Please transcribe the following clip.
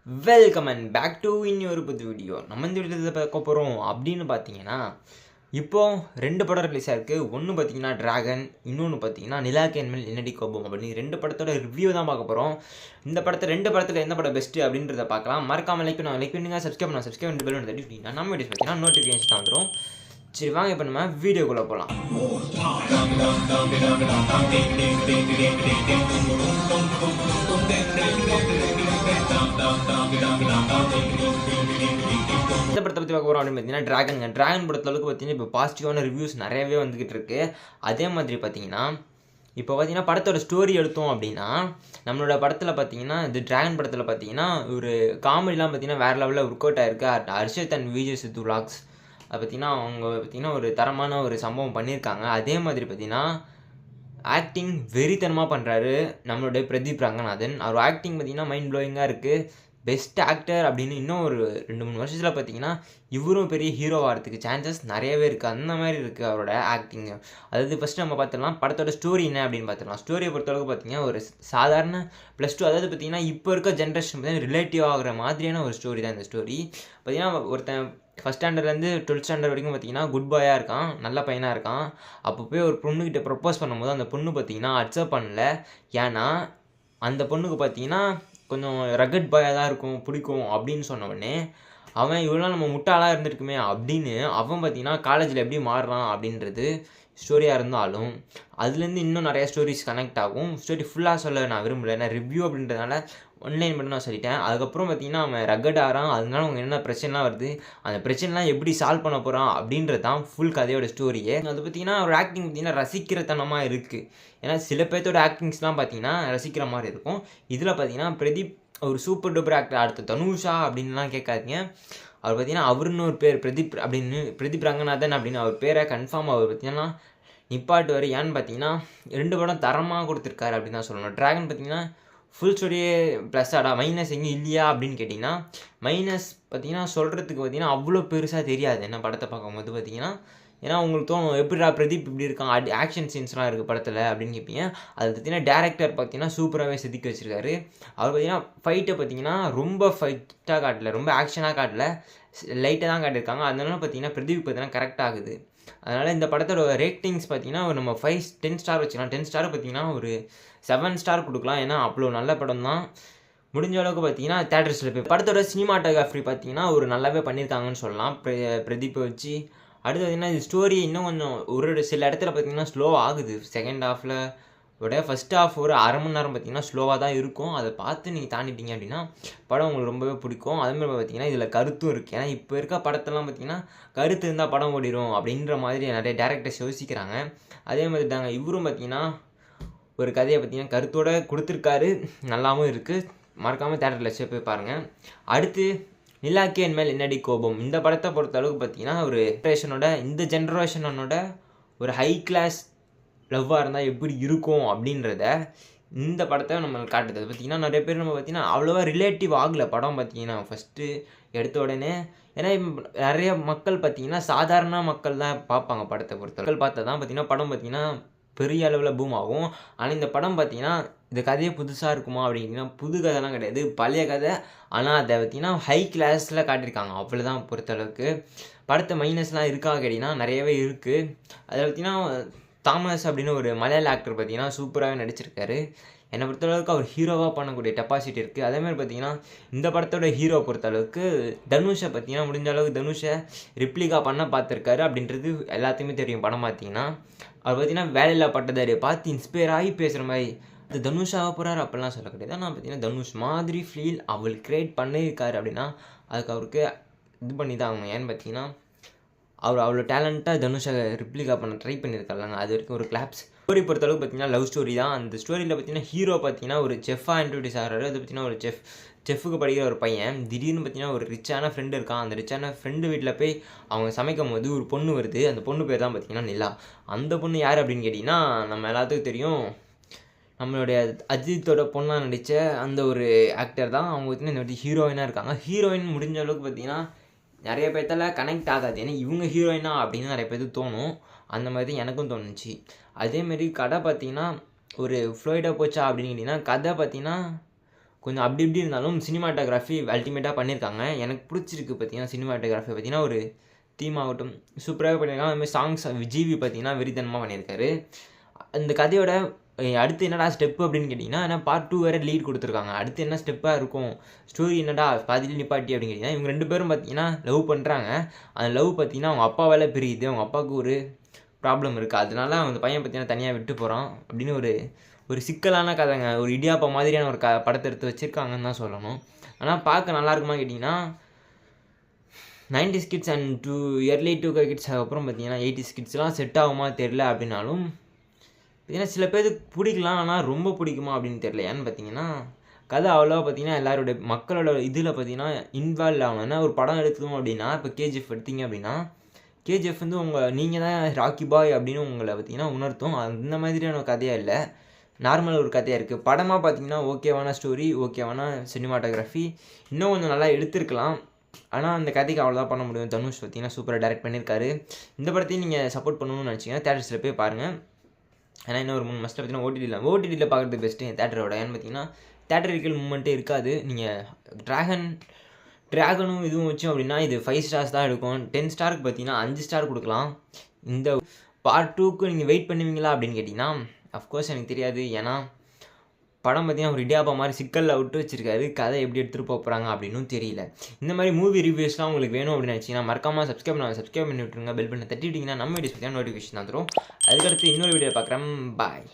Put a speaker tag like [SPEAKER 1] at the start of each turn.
[SPEAKER 1] Welcome and back to இன்னொரு புது video. நம்ம இந்த வீடியோவில் பார்க்க போகிறோம் அப்படின்னு பார்த்தீங்கன்னா, இப்போ 2 படம் ரிலீஸ் ஆயிருக்கு. ஒன்று பார்த்தீங்கன்னா டிராகன், இன்னொன்று பார்த்தீங்கன்னா நிலாக்கே என் மேல் என்னடி கோபம் அப்படின்னு 2 படத்தோட ரிவ்யூ தான் பார்க்க போகிறோம். இந்த படத்தை 2 படத்தில் எந்த படம் பெஸ்ட்டு அப்படின்றத பார்க்கலாம். மறக்காமல் லைக் பண்ணுங்க, சப்ஸ்கிரைப் பண்ணி பெல் தட்டி விட்டீங்கன்னா நம்ம வீடியோஸ் பார்த்தீங்கன்னா நோட்டிஃபிகேஷன் வந்துடும். சரி வாங்க இப்போ நம்ம வீடியோக்குள்ளே போகலாம். இந்த படத்தை பற்றி பார்க்க போகிறோம் அப்படின்னு பார்த்தீங்கன்னா டிராகன் படத்தளவுக்கு பார்த்தீங்கன்னா இப்போ பாசிட்டிவான ரிவ்யூஸ் நிறையவே வந்துக்கிட்டு இருக்கு. அதே மாதிரி பார்த்தீங்கன்னா இப்போ பார்த்தீங்கன்னா படத்தோட ஸ்டோரி எடுத்தோம் அப்படின்னா நம்மளோட படத்தில் பார்த்தீங்கன்னா இந்த டிராகன் படத்தில் பார்த்தீங்கன்னா ஒரு காமெடிலாம் பார்த்தீங்கன்னா வேறு லெவலில் ஒர்க் அவுட் ஆயிருக்கு. ஹர்ஷத் அண்ட் விஜய் சித்து விலாக்ஸ் அதை பார்த்தீங்கன்னா அவங்க பார்த்தீங்கன்னா ஒரு தரமான ஒரு சம்பவம் பண்ணியிருக்காங்க. அதே மாதிரி பார்த்தீங்கன்னா ஆக்டிங் வெறித்தனமாக பண்ணுறாரு நம்மளுடைய பிரதீப் ரங்கநாதன். அவர் ஆக்டிங் பார்த்தீங்கன்னா மைண்ட் ப்ளோயிங்காக இருக்குது. பெஸ்ட் ஆக்டர் அப்படின்னு இன்னும் ஒரு 2-3 வருஷத்தில் பார்த்தீங்கன்னா இவரும் பெரிய ஹீரோவாக வரதுக்கு சான்சஸ் நிறையவே இருக்குது. அந்த மாதிரி இருக்குது அவரோட ஆக்டிங்கு. அதாவது ஃபஸ்ட்டு நம்ம பார்த்துடலாம் படத்தோட ஸ்டோரி என்ன அப்படின்னு பார்த்துடலாம். ஸ்டோரியை பொறுத்தளவுக்கு பார்த்தீங்கன்னா ஒரு சாதாரண +2 அதாவது பார்த்தீங்கன்னா இப்போ இருக்க ஜென்ரேஷன் பார்த்தீங்கன்னா ரிலேட்டிவ் ஆகிற மாதிரியான ஒரு ஸ்டோரி தான் இந்த ஸ்டோரி. பார்த்தீங்கன்னா ஒருத்தன் ஃபஸ்ட் ஸ்டாண்டர்ட்லேருந்து 12th ஸ்டாண்டர்ட் வரைக்கும் பார்த்தீங்கன்னா குட் பாயாக இருக்கான், நல்ல பையனாக இருக்கான். அப்போ போய் ஒரு பொண்ணுக்கிட்ட ப்ரப்போஸ் பண்ணும்போது அந்த பொண்ணு பார்த்தீங்கன்னா அக்செப்ட் பண்ணல. ஏன்னா அந்த பொண்ணுக்கு பார்த்தீங்கன்னா கொஞ்சம் ரகட் பாயாக தான் இருக்கும், பிடிக்கும் அப்படின்னு சொன்ன உடனே அவன் இவ்வளோ நம்ம முட்டாளாக இருந்திருக்குமே அப்படின்னு அவன் பார்த்தீங்கன்னா காலேஜில் எப்படி மாறுறான் அப்படின்றது ஸ்டோரியாக இருந்தாலும் அதுலேருந்து இன்னும் நிறையா ஸ்டோரிஸ் கனெக்ட் ஆகும். ஸ்டோரி ஃபுல்லாக சொல்ல நான் விரும்பலை, நான் ரிவ்யூ அப்படின்றதுனால ஒன்லைன் மட்டும் நான் சொல்லிட்டேன். அதுக்கப்புறம் பார்த்தீங்கன்னா அவன் ரகட் ஆகிறான், அதனால அவங்க என்ன பிரச்சனைலாம் வருது, அந்த பிரச்சனைலாம் எப்படி சால்வ் பண்ண போகிறான் அப்படின்றது தான் ஃபுல் கதையோட ஸ்டோரியே. அது பார்த்தீங்கன்னா ஒரு ஆக்டிங் பார்த்தீங்கன்னா ரசிக்கிறத்தனமாக இருக்குது. ஏன்னா சில பேர்த்தோட ஆக்டிங்ஸ்லாம் பார்த்தீங்கன்னா ரசிக்கிற மாதிரி இருக்கும். இதில் பார்த்தீங்கன்னா பிரதீப் ஒரு சூப்பர் டூப்பர் ஆக்டர். அடுத்து தனுஷா அப்படின்லாம் கேட்காதீங்க. அவர் பார்த்தீங்கன்னா அவருன்னு ஒரு பேர் பிரதீப் ரங்கநாதன் அப்படின்னு அவர் பேரை கன்ஃபார்ம் அவர் பார்த்தீங்கன்னா நிப்பாட்டுவார். ஏன்னு பார்த்தீங்கன்னா 2 படம் தரமாக கொடுத்துருக்காரு அப்படின்னு தான் சொல்லணும். டிராகன் பார்த்தீங்கன்னா ஃபுல் ஸ்டோரியே ப்ளஸ்ஸாடா, மைனஸ் எங்கேயும் இல்லையா அப்படின்னு கேட்டிங்கன்னா மைனஸ் பார்த்தீங்கன்னா சொல்கிறதுக்கு பார்த்தீங்கன்னா அவ்வளோ பெருசாக தெரியாது என்ன படத்தை பார்க்கும்போது பார்த்தீங்கன்னா. ஏன்னா உங்களுக்கு தோணும் எப்படிடா பிரதீப் இப்படி இருக்கான், ஆக்ஷன் சீன்ஸ்லாம் இருக்குது படத்தில் அப்படின்னு கேட்பீங்க. அது பார்த்தீங்கன்னா டேரக்டர் பார்த்தீங்கன்னா சூப்பராகவே செதுக்கி வச்சுருக்காரு. அவர் பார்த்தீங்கன்னா ஃபைட்டை பார்த்தீங்கன்னா ரொம்ப ஃபைட்டாக காட்டல, ரொம்ப ஆக்ஷனாக காட்டல, லைட்டாக தான் காட்டியிருக்காங்க. அதனால பார்த்தீங்கன்னா பிரதீப் பார்த்தீங்கன்னா கரெக்ட் ஆகுது. அதனால் இந்த படத்தோட ரேட்டிங்ஸ் பார்த்தீங்கன்னா நம்ம 10 ஸ்டார் வச்சுக்கலாம். 10 ஸ்டார் பார்த்தீங்கன்னா ஒரு 7 ஸ்டார் கொடுக்கலாம். ஏன்னா அவ்வளோ நல்ல படம் தான். முடிஞ்ச அளவுக்கு பார்த்தீங்கன்னா தேட்டர்ஸில் போய் படத்தோட சினிமாட்டோகிராஃபி பார்த்தீங்கன்னா ஒரு நல்லாவே பண்ணியிருக்காங்கன்னு சொல்லலாம் பிரதீப்பை வச்சு. அடுத்து பார்த்தீங்கன்னா இது ஸ்டோரி இன்னும் கொஞ்சம் ஒரு சில இடத்துல பார்த்தீங்கன்னா ஸ்லோ ஆகுது. செகண்ட் ஹாஃபில் விட ஃபஸ்ட் ஹாஃப் ஒரு அரை மணி நேரம் பார்த்தீங்கன்னா ஸ்லோவாக தான் இருக்கும். அதை பார்த்து நீங்கள் தாண்டிட்டீங்க அப்படின்னா படம் உங்களுக்கு ரொம்பவே பிடிக்கும். அதேமாதிரி பார்த்தீங்கன்னா இதில் கருத்தும் இருக்குது. ஏன்னா இப்போ இருக்க படத்தெல்லாம் பார்த்தீங்கன்னா கருத்து இருந்தால் படம் ஓடிடும் அப்படின்ற மாதிரி நிறைய டேரக்டர்ஸ் யோசிக்கிறாங்க. அதே மாதிரி தாங்க இவரும் பார்த்தீங்கன்னா ஒரு கதையை பார்த்தீங்கன்னா கருத்தோடு கொடுத்துருக்காரு, நல்லாவும் இருக்குது. மறக்காமல் தேட்டரில் போய் பாருங்கள். அடுத்து நிலாக்கே என் மேல் என்னடி கோபம். இந்த படத்தை பொறுத்த அளவுக்கு பார்த்தீங்கன்னா இந்த ஜென்ரேஷனோட ஒரு ஹை கிளாஸ் லவ்வாக இருந்தால் எப்படி இருக்கும் அப்படின்றத இந்த படத்தை நம்ம காட்டுது. பார்த்தீங்கன்னா நிறைய பேர் நம்ம பார்த்தீங்கன்னா அவ்வளோவா ரிலேட்டிவ் ஆகலை படம் பார்த்தீங்கன்னா ஃபஸ்ட்டு எடுத்த உடனே. ஏன்னா நிறைய மக்கள் பார்த்தீங்கன்னா சாதாரண மக்கள் தான் பார்ப்பாங்க படத்தை பொறுத்தவரை. பார்த்தா தான் பார்த்தீங்கன்னா படம் பார்த்தீங்கன்னா பெரிய அளவில் பூம் ஆகும். ஆனால் இந்த படம் பார்த்தீங்கன்னா இந்த கதையே புதுசாக இருக்குமா அப்படின்னா புது கதைலாம் கிடையாது, பழைய கதை. ஆனால் அதை பார்த்தீங்கன்னா ஹை கிளாஸில் காட்டியிருக்காங்க அவ்வளோதான் பொறுத்தளவுக்கு. படத்தை மைனஸ்லாம் இருக்கா கேட்டிங்கன்னா நிறையவே இருக்குது. அதில் பார்த்தீங்கன்னா தாமஸ் அப்படின்னு ஒரு மலையாள ஆக்டர் பார்த்தீங்கன்னா சூப்பராகவே நடிச்சிருக்காரு. என்னை பொறுத்தளவுக்கு அவர் ஹீரோவாக பண்ணக்கூடிய டெப்பாசிட்டி இருக்குது. அதேமாதிரி பார்த்தீங்கன்னா இந்த படத்தோட ஹீரோ பொறுத்தளவுக்கு தனுஷை பார்த்தீங்கன்னா முடிஞ்ச அளவுக்கு தனுஷை ரிப்ளிகா பண்ண பார்த்துருக்காரு அப்படின்றது எல்லாத்தையுமே தெரியும். படம் பார்த்தீங்கன்னா அவர் பார்த்தீங்கன்னா வேலையில்லா பட்டதாரியை பார்த்து இன்ஸ்பயர் ஆகி பேசுகிற மாதிரி அது தனுஷாக போகிறாரு அப்படிலாம் சொல்ல கிடையாது. ஆனால் பார்த்தீங்கன்னா தனுஷ் மாதிரி ஃபீல் அவள் க்ரியேட் பண்ணியிருக்காரு அப்படின்னா அதுக்கு அவருக்கு இது பண்ணி தான் ஆகணும். ஏன்னு பார்த்தீங்கன்னா அவர் அவ்வளோ டேலண்ட்டாக தனுஷை ரிப்ளிகா பண்ண ட்ரை பண்ணியிருக்காங்க. அது வரைக்கும் ஒரு கிளாப்ஸ். ஸ்டோரி பொறுத்தளவுக்கு பார்த்தீங்கன்னா லவ் ஸ்டோரி தான். அந்த ஸ்டோரியில் பார்த்தீங்கன்னா ஹீரோ பார்த்தீங்கன்னா ஒரு செஃப்பாக இன்ட்ரடியூஸ் ஆகிறாரு. அது பார்த்தீங்கன்னா ஒரு செஃப்புக்கு படிக்கிற ஒரு பையன் திடீர்னு பார்த்தீங்கன்னா ஒரு ரிச்சான ஃப்ரெண்டு இருக்கான். அந்த ரிச்சான ஃப்ரெண்டு வீட்டில் போய் அவங்க சமைக்கும் போது ஒரு பொண்ணு வருது. அந்த பொண்ணு பேர் தான் பார்த்தீங்கன்னா நிலா. அந்த பொண்ணு யார் அப்படின்னு கேட்டிங்கன்னா நம்ம எல்லாத்துக்கும் தெரியும், நம்மளுடைய அஜித்தோட பொண்ணாக நடித்த அந்த ஒரு ஆக்டர் தான். அவங்க பார்த்தீங்கன்னா இந்த வாட்டி ஹீரோயினாக இருக்காங்க. ஹீரோயின் முடிஞ்ச அளவுக்கு பார்த்தீங்கன்னா நிறைய பேர்த்தால் கனெக்ட் ஆகாது. ஏன்னா இவங்க ஹீரோயினா அப்படின்னு நிறைய பேருக்கு தோணும். அந்த மாதிரி எனக்கும் தோணுச்சு. அதேமாரி கதை பார்த்திங்கன்னா ஒரு ஃப்ளோய்டாக போச்சா அப்படின்னு கேட்டிங்கன்னா கதை பார்த்திங்கன்னா கொஞ்சம் அப்படி இப்படி இருந்தாலும் சினிமாட்டோகிராஃபி அல்டிமேட்டாக பண்ணியிருக்காங்க. எனக்கு பிடிச்சிருக்கு பார்த்தீங்கன்னா சினிமாட்டோகிராஃபி பார்த்தீங்கன்னா ஒரு தீம் ஆகட்டும் சூப்பராக பண்ணியிருக்காங்க. அதுமாதிரி சாங்ஸ் ஜிவி பார்த்தீங்கன்னா வெறித்தனமாக பண்ணியிருக்காரு. அந்த கதையோட அடுத்து என்னடா ஸ்டெப்பு அப்படின்னு கேட்டிங்கன்னா ஏன்னா பார்ட் 2 வேறு லீட் கொடுத்துருக்காங்க. அடுத்து என்ன ஸ்டெப்பாக இருக்கும், ஸ்டோரி என்னடா பாதியில் நிப்பாட்டி அப்படின்னு கேட்டிங்கன்னா இவங்க 2 பேரும் பார்த்தீங்கன்னா லவ் பண்ணுறாங்க. அந்த லவ் பார்த்தீங்கன்னா அவங்க அப்பாவால் பிரியுது. அவங்க அப்பாவுக்கு ஒரு ப்ராப்ளம் இருக்குது. அதனால அந்த பையன் பார்த்தீங்கன்னா தனியாக விட்டு போகிறான் அப்படின்னு ஒரு சிக்கலான கதைங்க. ஒரு இடியாப்பா மாதிரியான ஒரு படத்தை எடுத்து வச்சுருக்காங்கன்னு தான் சொல்லணும். ஆனால் பார்க்க நல்லா இருக்குமா கேட்டிங்கன்னா 90s kids and early 2K kids அப்புறம் பார்த்தீங்கன்னா 80s கிட்ஸ்லாம் செட் ஆகுமா தெரில அப்படின்னாலும் ஏன்னா சில பேருக்கு பிடிக்கலாம். ஆனால் ரொம்ப பிடிக்குமா அப்படின்னு தெரில. ஏன்னு பார்த்தீங்கன்னா கதை அவ்வளோவா பார்த்தீங்கன்னா எல்லாரோட மக்களோட இதில் பார்த்தீங்கன்னா இன்வால்வ் ஆகணும். ஏன்னா ஒரு படம் எடுத்தோம் அப்படின்னா இப்போ கேஜிஎஃப் எடுத்தீங்க அப்படின்னா கேஜிஎஃப் வந்து நீங்கள் தான் ராக்கி பாய் அப்படின்னு உங்களை பார்த்தீங்கன்னா உணர்த்தும். அந்த மாதிரியான கதையாக இல்லை, நார்மல் ஒரு கதையாக இருக்குது. படமாக பார்த்தீங்கன்னா ஓகேவான ஸ்டோரி, ஓகேவான சினிமாட்டோகிராஃபி, இன்னும் கொஞ்சம் நல்லா எடுத்திருக்கலாம். ஆனால் அந்த கதைக்கு அவ்வளோதான் பண்ண முடியும். தனுஷ் பார்த்தீங்கன்னா சூப்பராக டைரக்ட் பண்ணியிருக்காரு. இந்த படத்தையும் நீங்கள் சப்போர்ட் பண்ணணும்னு நினச்சிங்கன்னா தேட்டர்ஸில் போய் பாருங்கள். ஏன்னா இன்னும் ஒரு 3 மாதத்தில் பார்த்தீங்கன்னா ஓடிடியில் பார்க்குறது பெஸ்ட்டு தேட்டரோட. ஏன்னு பார்த்தீங்கன்னா தேட்டரிக்கல் மூமெண்ட்டே இருக்காது. நீங்கள் ட்ராகனும் இதுவும் வச்சோம் அப்படின்னா இது 5 ஸ்டார்ஸ் தான் எடுக்கும். 10 ஸ்டாருக்கு பார்த்தீங்கன்னா 5 ஸ்டார் கொடுக்கலாம். இந்த பார்ட் 2க்கு நீங்கள் வெயிட் பண்ணுவீங்களா அப்படின்னு கேட்டிங்கன்னா அஃப்கோர்ஸ் எனக்கு தெரியாது. ஏன்னா படம் பார்த்தீங்கன்னா ஒரு இடியாப்பா மாதிரி சிக்கலில் விட்டு வச்சிருக்காரு. கதை எப்படி எடுத்துகிட்டு போகிறாங்க அப்படின்னும் தெரியல. இந்த மாதிரி மூவி ரிவ்யூஸ்லாம் உங்களுக்கு வேணும் அப்படின்னு நினச்சிங்கன்னா மறக்காமல் சப்ஸ்கிரைப் பண்ணி விட்டுருங்க. பெல் பண்ணி தட்டிவிட்டிங்கன்னா நம்ம வீடியோஸ் பார்த்தீங்கன்னா நோட்டிஃபிகேஷன் வந்துடும். அதுக்கடுத்து இன்னொரு வீடியோ பார்க்குறேன். பாய்.